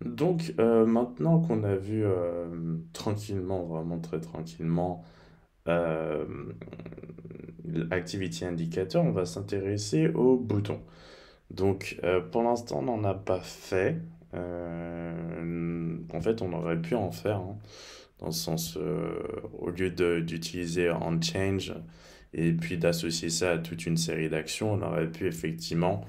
Donc, maintenant qu'on a vu tranquillement, vraiment très tranquillement, euh, l'Activity Indicator, on va s'intéresser aux boutons. Donc, pour l'instant, on n'en a pas fait. En fait, on aurait pu en faire, hein, dans le sens, au lieu d'utiliser onChange et puis d'associer ça à toute une série d'actions, on aurait pu effectivement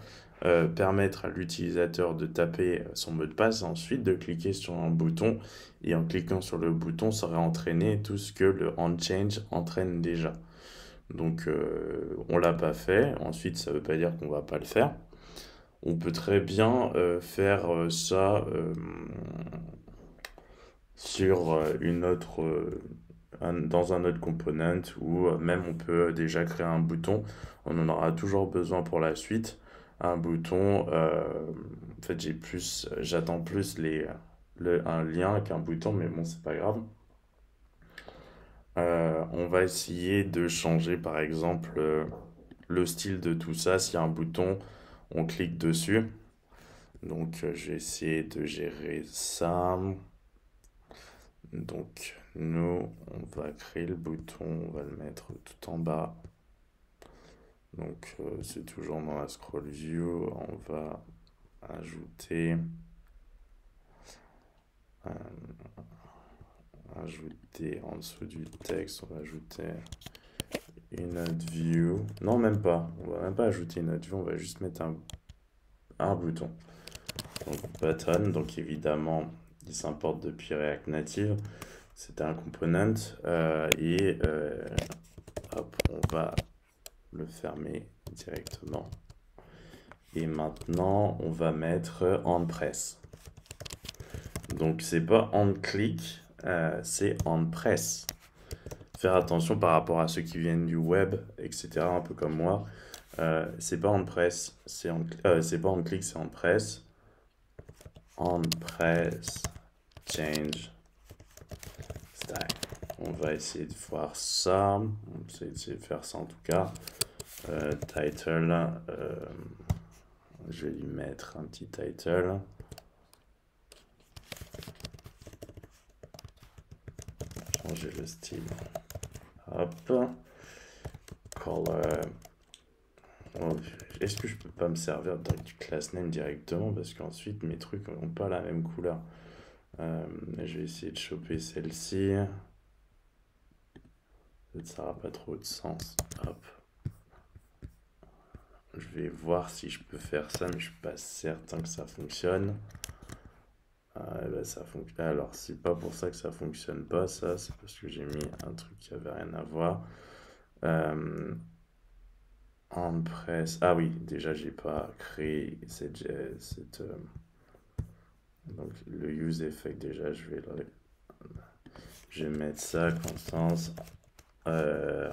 permettre à l'utilisateur de taper son mot de passe, ensuite de cliquer sur un bouton, et en cliquant sur le bouton, ça aurait entraîné tout ce que le onChange entraîne déjà. Donc, on l'a pas fait. Ensuite, ça veut pas dire qu'on va pas le faire. On peut très bien faire ça sur une autre, dans un autre component ou même on peut déjà créer un bouton. On en aura toujours besoin pour la suite. Un bouton, en fait, j'attends plus un lien qu'un bouton, mais bon, c'est pas grave. On va essayer de changer par exemple le style de tout ça. S'il y a un bouton, on clique dessus. Donc, je vais essayer de gérer ça. Donc, nous, on va créer le bouton, on va le mettre tout en bas. Donc, c'est toujours dans la scroll view. On va ajouter, euh, ajouter en dessous du texte, on va ajouter une autre view. Non, même pas. On va même pas ajouter une autre view, on va juste mettre un bouton. Donc, button, donc évidemment, il s'importe depuis React Native. C'était un component. Hop, on va le fermer directement. Et maintenant, on va mettre on press. Donc, c'est pas on click, c'est on press. Faire attention par rapport à ceux qui viennent du web, etc., un peu comme moi. C'est pas on press, c'est pas on click, c'est on press. On press, change, style. On va essayer de voir ça. On va essayer de faire ça en tout cas. Title, je vais lui mettre un petit title. Changer le style. Hop. Color. Oh, est-ce que je peux pas me servir du class name directement parce qu'ensuite mes trucs n'ont pas la même couleur. Je vais essayer de choper celle-ci. Peut-être ça n'aura pas trop de sens. Hop. Je vais voir si je peux faire ça, mais je suis pas certain que ça fonctionne. Ça fonctionne. Alors, c'est pas pour ça que ça fonctionne pas, ça. C'est parce que j'ai mis un truc qui avait rien à voir. Euh, en presse. Ah oui, déjà, j'ai pas créé donc, le use effect, déjà, je vais mettre ça, constance. Euh,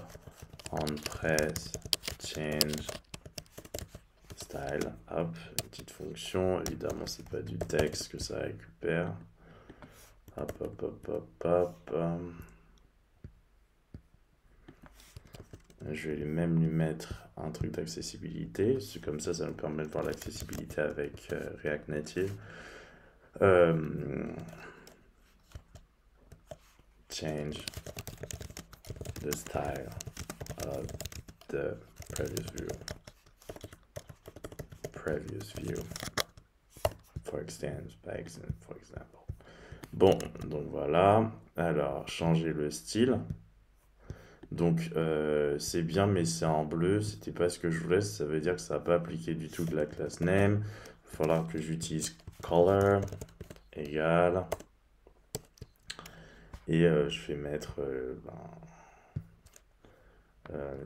on press, change, style. Hop, une petite fonction. Évidemment, c'est pas du texte que ça récupère. Hop, hop, hop, hop, hop. Je vais même lui mettre un truc d'accessibilité. C'est comme ça nous permet de voir l'accessibilité avec React Native. Euh, change the style of the previous view. Previous view. For example. Bon, donc voilà. Alors, changer le style. Donc, c'est bien, mais c'est en bleu. C'était pas ce que je voulais. Ça veut dire que ça va pas appliquer du tout de la classe name. Il va falloir que j'utilise color égale. Et je vais mettre.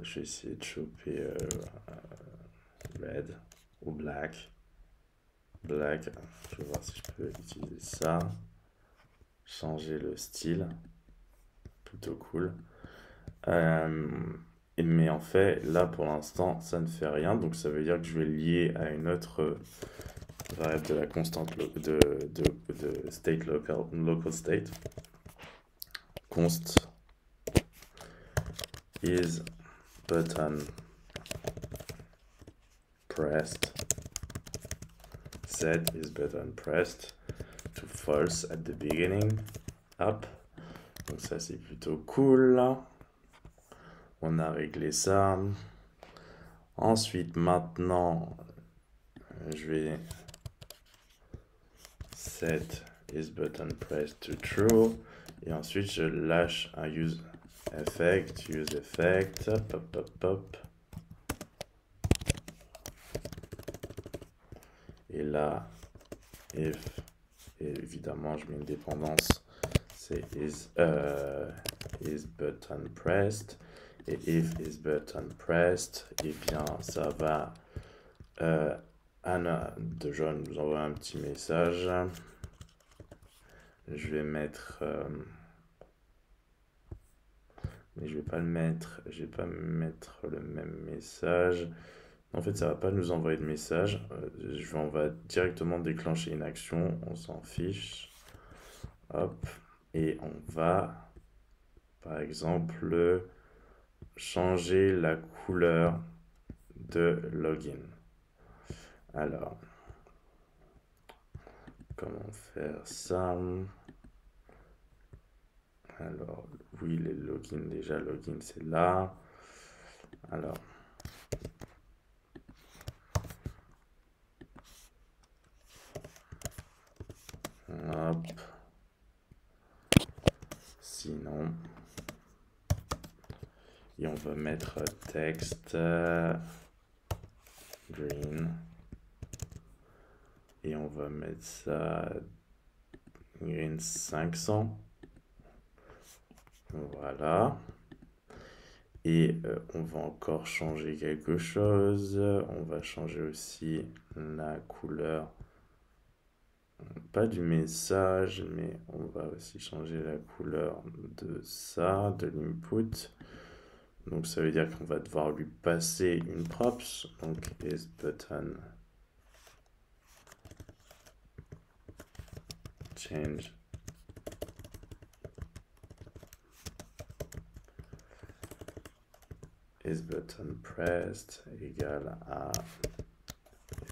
Je vais essayer de choper red ou black. Black. Je vais voir si je peux utiliser ça. Changer le style. Plutôt cool. Euh, mais en fait, là pour l'instant, ça ne fait rien. Donc ça veut dire que je vais le lier à une autre variable de la constante de state local state. Const is button pressed. Set is button pressed. to false at the beginning. Hop. Donc ça c'est plutôt cool. On a réglé ça. Ensuite, maintenant, je vais set isButtonPressed to true. Et ensuite, je lâche un use effect. Hop, hop, hop. Et là, if, et évidemment, je mets une dépendance, c'est isButtonPressed. Et if isButtonPressed, et bien, ça va Anna de jaune nous envoie un petit message. Je vais mettre... mais je vais pas le mettre. Je vais pas mettre le même message. En fait, ça va pas nous envoyer de message. On va directement déclencher une action. On s'en fiche. Hop. Et on va, par exemple, changer la couleur de login. Alors, comment faire ça? Alors, oui, les logins, déjà, login, c'est là. Alors, hop. Sinon, et on va mettre texte green. Et on va mettre ça green 500. Voilà. Et on va encore changer quelque chose. On va changer aussi la couleur, pas du message, mais on va aussi changer la couleur de ça, de l'input. Donc ça veut dire qu'on va devoir lui passer une props. Donc isButton change isButtonPressed égale à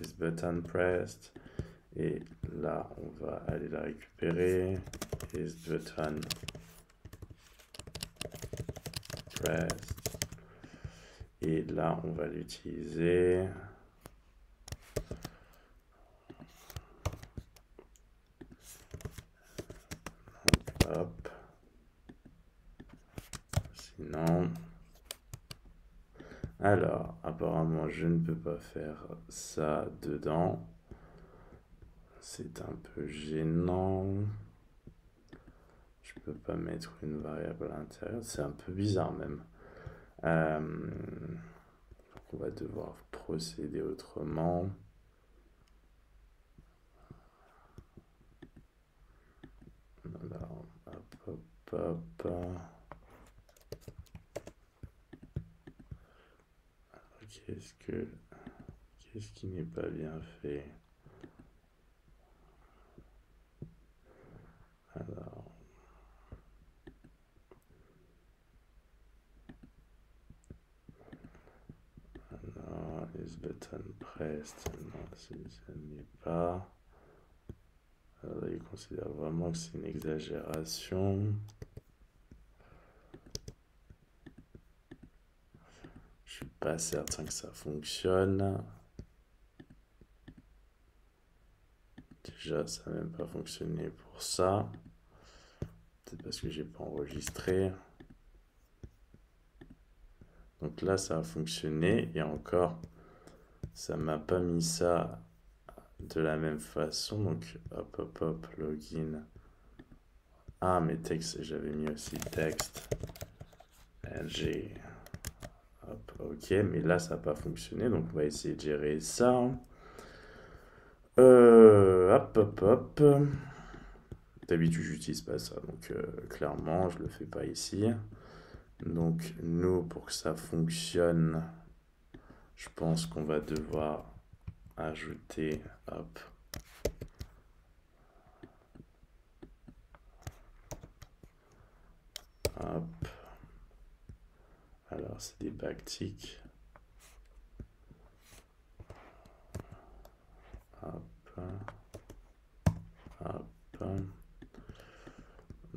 isButtonPressed. Et là, on va aller la récupérer. isButtonPressed. Et là, on va l'utiliser. Hop. Sinon... Alors, apparemment, je ne peux pas faire ça dedans. C'est un peu gênant. Je peux pas mettre une variable à l'intérieur. C'est un peu bizarre même. Donc on va devoir procéder autrement. Alors, hop, hop, hop. Qu'est-ce qui n'est pas bien fait? Alors, isButtonPressed, non, ce n'est pas. Alors, il considère vraiment que c'est une exagération. Je suis pas certain que ça fonctionne. Déjà, ça n'a même pas fonctionné pour ça. Peut-être parce que j'ai pas enregistré. Donc là, ça a fonctionné. Et encore, ça m'a pas mis ça de la même façon. Donc, hop, hop, hop, login. Ah, mais texte, j'avais mis aussi texte. LG. Hop, ok, mais là, ça n'a pas fonctionné. Donc, on va essayer de gérer ça. Hop, hop, hop. D'habitude, j'utilise pas ça. Donc, clairement, je le fais pas ici. Donc, nous, pour que ça fonctionne, je pense qu'on va devoir ajouter, hop, hop. Alors, c'est des backticks. Hop, hop. pas.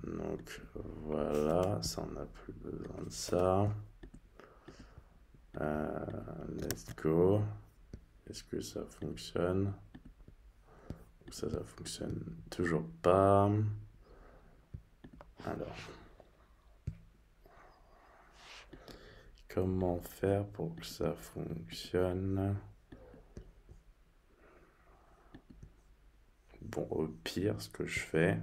Donc voilà, ça on n'a plus besoin de ça. Let's go. Est-ce que ça fonctionne? Ça fonctionne toujours pas. Alors, comment faire pour que ça fonctionne? Bon, au pire, ce que je fais,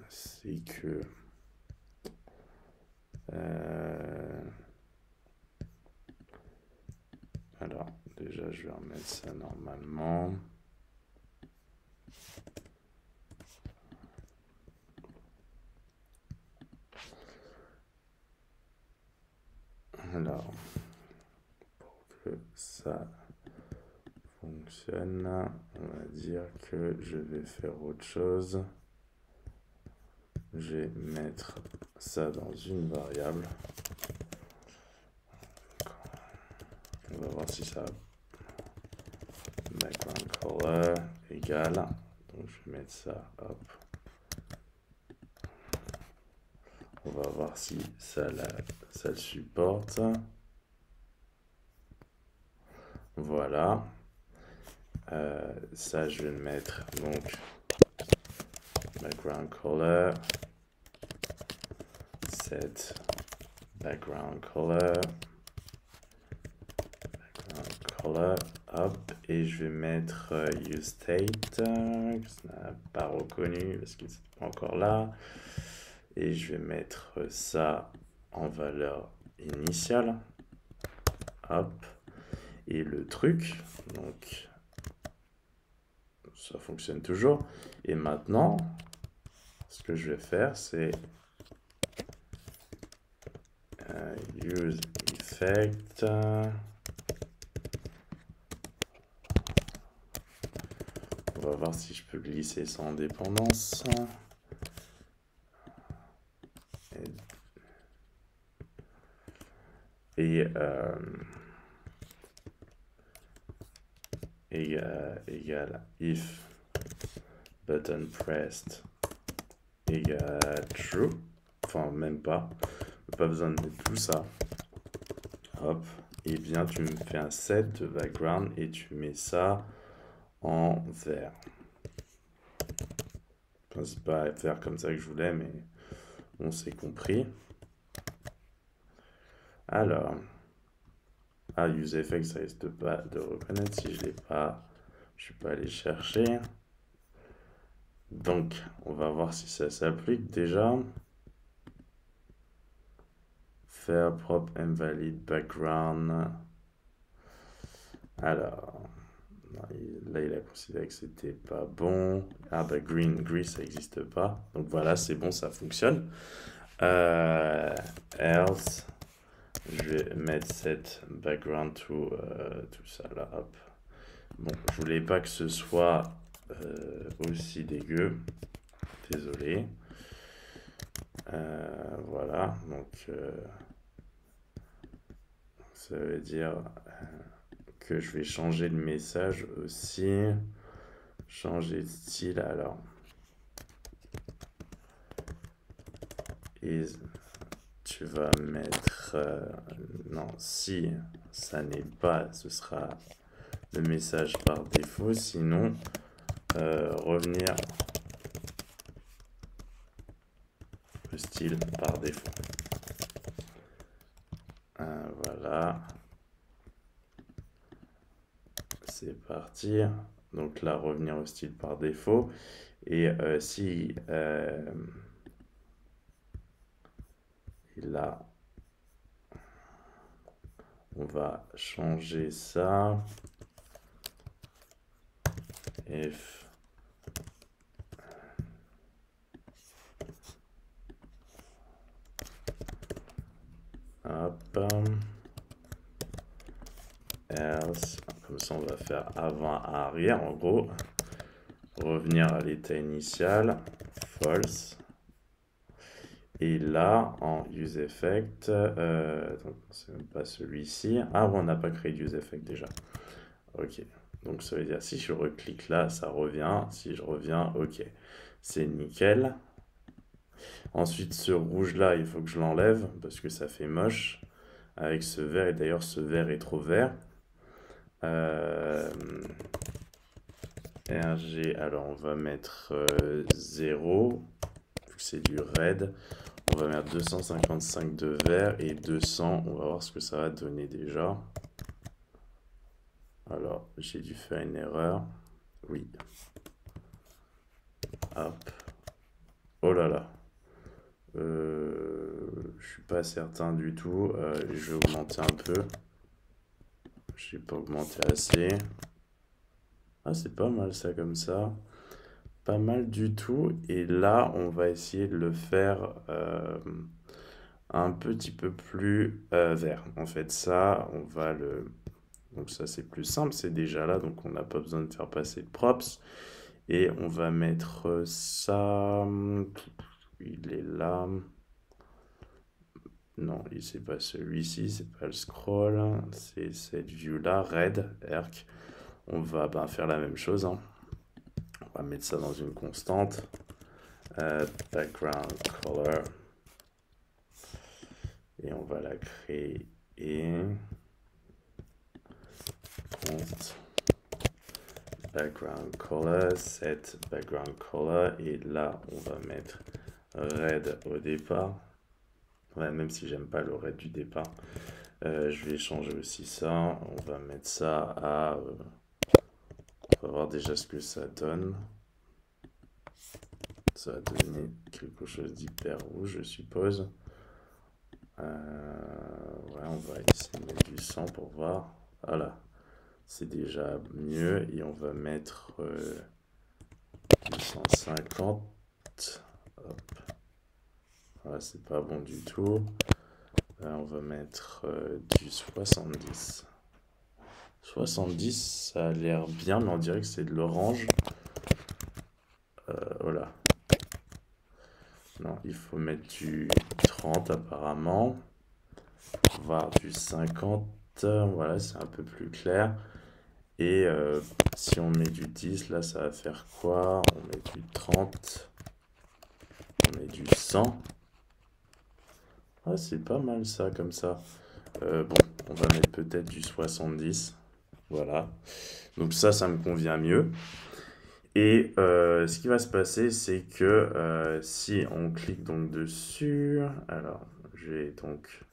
c'est que alors, déjà, je vais remettre ça normalement. Alors, pour que ça fonctionne, on va dire que je vais faire autre chose. Je vais mettre ça dans une variable. On va voir si ça background color égale. Donc je vais mettre ça, hop. On va voir si ça le supporte. Voilà. Ça, je vais le mettre donc background color, set background color, hop, et je vais mettre useState, que ça n'a pas reconnu parce que c'est pas encore là, et je vais mettre ça en valeur initiale, hop, et le truc, donc ça fonctionne toujours, et maintenant ce que je vais faire, c'est use effect. On va voir si je peux glisser sans dépendance. Et égale if button pressed égale true. Enfin, même pas. Pas besoin de mettre tout ça. Hop. Et bien, tu me fais un set de background et tu mets ça en vert. Enfin, c'est pas vert comme ça que je voulais, mais on s'est compris. Alors, useEffect, ça risque pas de reconnaître si je l'ai pas. Je suis pas allé chercher. Donc, on va voir si ça s'applique déjà. Faire prop invalid background. Alors, là, il a considéré que c'était pas bon. Ah bah gris, ça n'existe pas. Donc voilà, c'est bon, ça fonctionne. Else, je vais mettre set background to tout ça là, hop. Bon, je voulais pas que ce soit aussi dégueu. Désolé. Voilà, donc ça veut dire que je vais changer le message aussi. Changer de style, alors. Et tu vas mettre... non, si ça n'est pas, ce sera le message par défaut. Sinon, revenir le style par défaut. Voilà. C'est parti. Donc là, revenir au style par défaut. Et si là, on va changer ça. If hop, else, comme ça on va faire avant arrière en gros, revenir à l'état initial, false, et là en useEffect, donc c'est même pas celui-ci, ah bon, on n'a pas créé useEffect déjà, Ok. Donc ça veut dire si je reclique là, ça revient. Si je reviens, ok. C'est nickel. Ensuite, ce rouge-là, il faut que je l'enlève parce que ça fait moche avec ce vert. Et d'ailleurs, ce vert est trop vert. RG, alors on va mettre 0, vu que c'est du red. On va mettre 255 de vert et 200. On va voir ce que ça va donner déjà. Alors, j'ai dû faire une erreur. Oui. Hop. Oh là là. Je suis pas certain du tout. Je vais augmenter un peu. Je n'ai pas augmenté assez. Ah, c'est pas mal ça comme ça. Pas mal du tout. Et là, on va essayer de le faire un petit peu plus vert. En fait, ça, on va le... Donc ça, c'est plus simple. C'est déjà là. Donc, on n'a pas besoin de faire passer de props. Et on va mettre ça... Il est là. Non, c'est pas celui-ci, c'est pas le scroll, c'est cette view-là, red, erc. On va faire la même chose, hein. On va mettre ça dans une constante. Background color. Et on va la créer. Const. Background color, set background color. Et là, on va mettre red au départ. Ouais, même si j'aime pas le red du départ. Je vais changer aussi ça. On va mettre ça à... on va voir déjà ce que ça donne. Ça va donner quelque chose d'hyper rouge, je suppose. Ouais, on va essayer de mettre du 100 pour voir. Voilà, c'est déjà mieux. Et on va mettre du 150. Hop. Voilà, c'est pas bon du tout. On va mettre du 70. 70, ça a l'air bien, mais on dirait que c'est de l'orange. Voilà. Non, il faut mettre du 30 apparemment. Voire du 50. Voilà, c'est un peu plus clair. Et si on met du 10, là, ça va faire quoi? On met du 30. On met du 100. Ah, c'est pas mal ça, comme ça. Bon, on va mettre peut-être du 70. Voilà. Donc ça me convient mieux. Et ce qui va se passer, c'est que si on clique donc dessus, alors je vais donc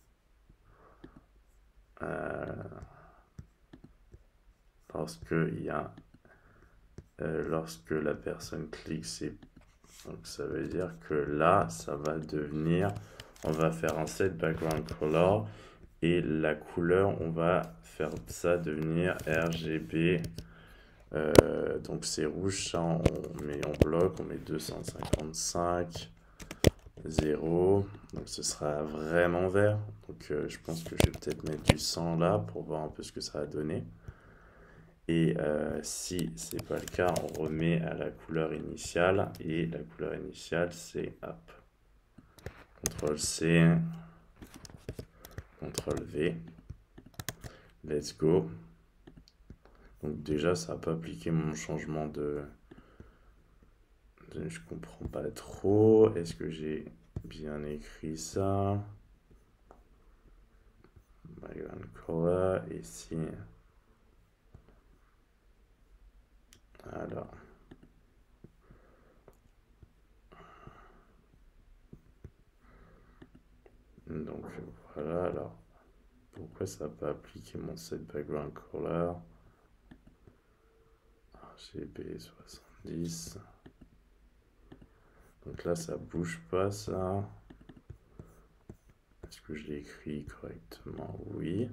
lorsque la personne clique, donc ça veut dire que là, ça va devenir, on va faire un set background color et la couleur, on va faire ça devenir RGB. Donc c'est rouge, ça on met en bloc, on met 255, 0, donc ce sera vraiment vert. Donc je pense que je vais peut-être mettre du 100 là pour voir un peu ce que ça va donner. Et si c'est pas le cas, on remet à la couleur initiale. Et la couleur initiale, c'est hop. CTRL-C, CTRL-V. Let's go. Donc déjà, ça n'a pas appliqué mon changement de... Je comprends pas trop. Est-ce que j'ai bien écrit ça? Background color. Et si... Alors... Donc voilà, alors... Pourquoi ça n'a pas appliqué mon set background color? RGB 70. Donc là, ça bouge pas, ça. Est-ce que je l'ai écrit correctement? Oui.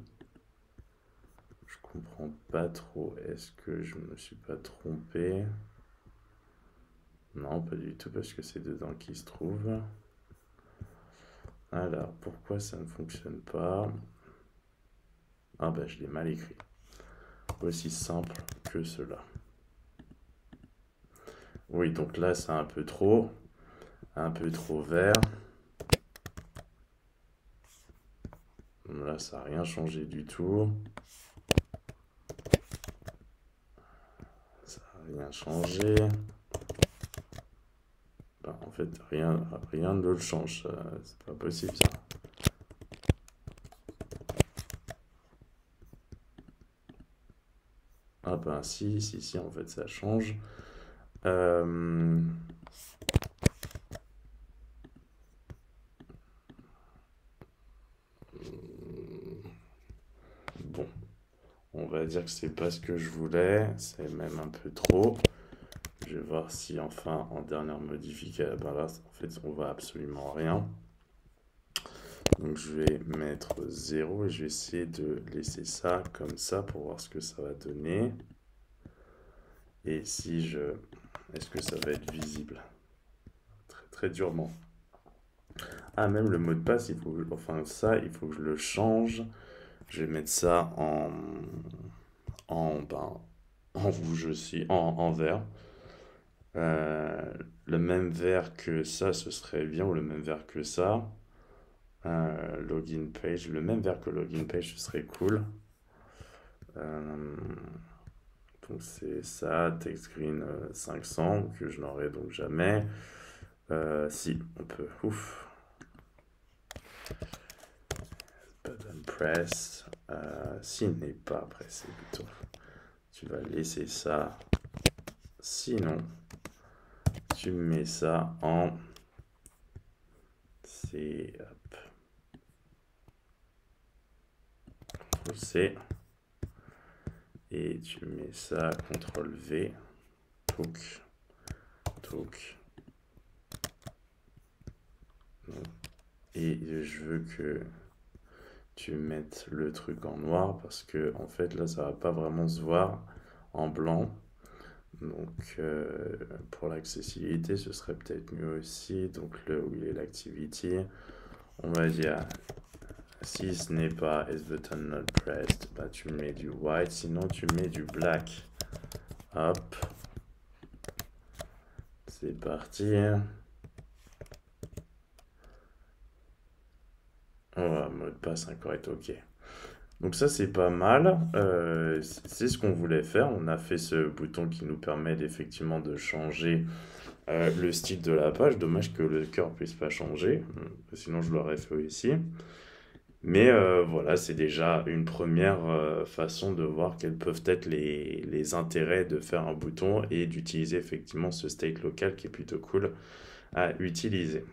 Je comprends pas trop. Est-ce que je me suis pas trompé? Non, pas du tout, parce que c'est dedans qui se trouve. Alors, pourquoi ça ne fonctionne pas? Ah bah, je l'ai mal écrit. Aussi simple que cela. Oui, donc là, c'est un peu trop vert. Là, ça n'a rien changé du tout. rien changé. Ben, en fait, rien ne le change. C'est pas possible, ça. Ah ben si, en fait, ça change. Bon, on va dire que c'est pas ce que je voulais, c'est même un peu trop. Je vais voir si enfin en dernière modification, ben là en fait on voit absolument rien. Donc je vais mettre 0 et je vais essayer de laisser ça comme ça pour voir ce que ça va donner. Et si je... Est-ce que ça va être visible? Très très durement. Ah, même le mot de passe, il faut... Enfin ça, il faut que je le change. Je vais mettre ça en rouge aussi, en vert. Le même vert que ça, ce serait bien, ou le même vert que ça. Login page, le même vert que login page, ce serait cool. Donc c'est ça, text green 500, que je n'aurai donc jamais. Si, on peut. Ouf. Button press. S'il n'est pas pressé plutôt. Tu vas laisser ça. Sinon, tu mets ça en... C'est... C. Et tu mets ça, CTRL V. Touk. Touk. Et je veux que tu mettes le truc en noir parce que en fait là ça va pas vraiment se voir en blanc. Donc pour l'accessibilité ce serait peut-être mieux aussi. Donc là où il est l'activity, on va dire si ce n'est pas is button not pressed, bah tu mets du white, sinon tu mets du black. Hop, c'est parti. Oh, mot de passe incorrect, ok. Donc ça c'est pas mal, c'est ce qu'on voulait faire, on a fait ce bouton qui nous permet effectivement de changer le style de la page, dommage que le cœur puisse pas changer, sinon je l'aurais fait ici. Mais voilà, c'est déjà une première façon de voir quels peuvent être les intérêts de faire un bouton et d'utiliser effectivement ce state local qui est plutôt cool à utiliser.